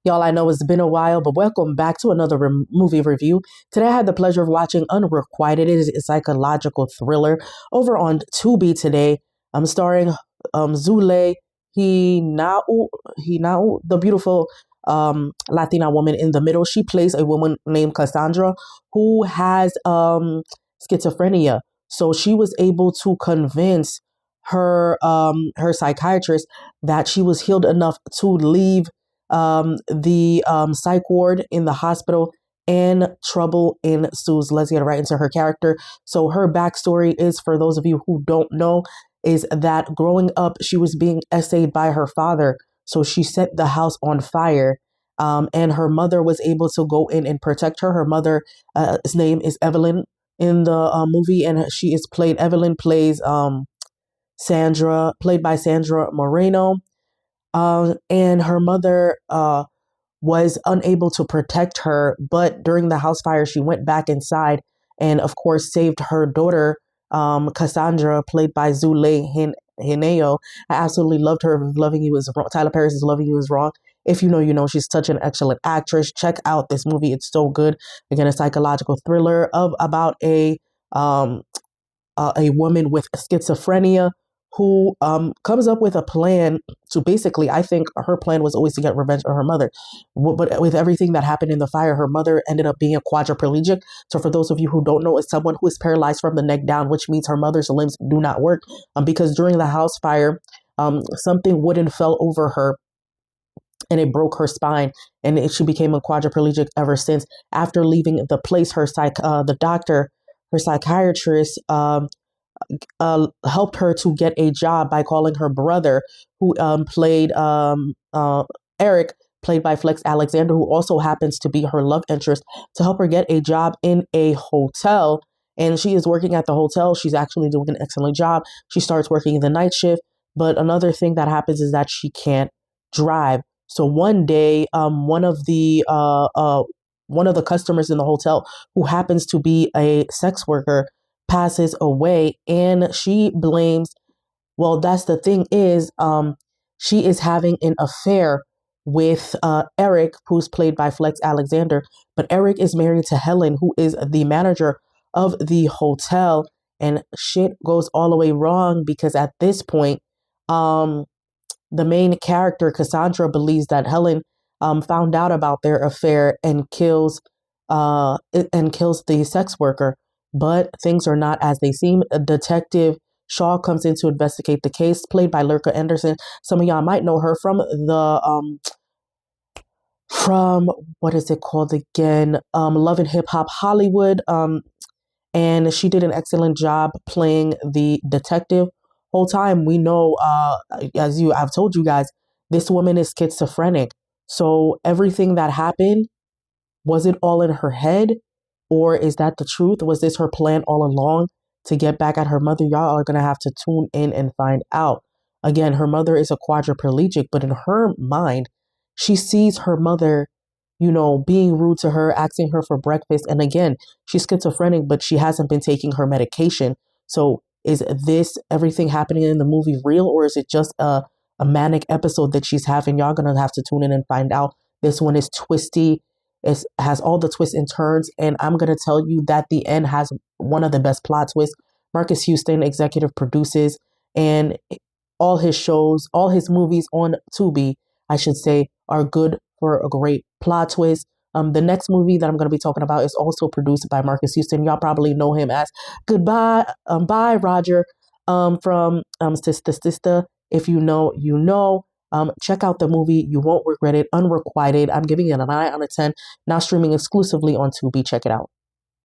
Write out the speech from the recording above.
Y'all, I know it's been a while, but welcome back to another movie review. Today I had the pleasure of watching Unrequited. It is a psychological thriller over on Tubi today. I'm starring Zulay Henao, the beautiful Latina woman in the middle. She plays a woman named Cassandra who has schizophrenia. So she was able to convince her psychiatrist that she was healed enough to leave the psych ward in the hospital, and trouble ensues. Let's get right into her character. So her backstory is, for those of you who don't know, is that growing up, she was being essayed by her father. So she set the house on fire. And her mother was able to go in and protect her. Her mother, his name is Evelyn in the movie, and she is played, Evelyn plays Sandra, played by Sandra Moreno. And her mother was unable to protect her, but during the house fire, she went back inside and, of course, saved her daughter, Cassandra, played by Zulay Henao. I absolutely loved her. Loving You Is Wrong. Tyler Perry's Loving You Is Wrong. If you know, you know. She's such an excellent actress. Check out this movie. It's so good. Again, a psychological thriller about a woman with schizophrenia who comes up with a plan to basically, I think her plan was always to get revenge on her mother. But with everything that happened in the fire, her mother ended up being a quadriplegic. So for those of you who don't know, it's someone who is paralyzed from the neck down, which means her mother's limbs do not work. Because during the house fire, something wooden fell over her and it broke her spine, and she became a quadriplegic ever since. After leaving the place, the doctor, her psychiatrist, helped her to get a job by calling her brother, who played Eric, played by Flex Alexander, who also happens to be her love interest, to help her get a job in a hotel. And she is working at the hotel. She's actually doing an excellent job. She starts working the night shift. But another thing that happens is that she can't drive. So one day, one of the customers in the hotel, who happens to be a sex worker, passes away, and she blames, well, that's the thing is, she is having an affair with Eric, who's played by Flex Alexander. But Eric is married to Helen, who is the manager of the hotel, and shit goes all the way wrong because at this point, the main character, Cassandra, believes that Helen found out about their affair and kills the sex worker. But things are not as they seem. Detective Shaw comes in to investigate the case, played by Lurka Anderson. Some of y'all might know her from from what is it called again? Love and Hip Hop Hollywood. And she did an excellent job playing the detective. Whole time we know, I've told you guys, this woman is schizophrenic. So everything that happened, was it all in her head? Or is that the truth? Was this her plan all along to get back at her mother? Y'all are going to have to tune in and find out. Again, her mother is a quadriplegic, but in her mind, she sees her mother, being rude to her, asking her for breakfast. And again, she's schizophrenic, but she hasn't been taking her medication. So is this everything happening in the movie real, or is it just a manic episode that she's having? Y'all going to have to tune in and find out. This one is twisty. It has all the twists and turns, and I'm going to tell you that the end has one of the best plot twists. Marcus Houston executive produces, and all his movies on Tubi, I should say, are good for a great plot twist. The next movie that I'm going to be talking about is also produced by Marcus Houston. Y'all probably know him as Goodbye, Bye Roger, from Sister Sister. If you know, you know. Check out the movie. You won't regret it. Unrequited. I'm giving it a 9 out of 10. Now streaming exclusively on Tubi. Check it out.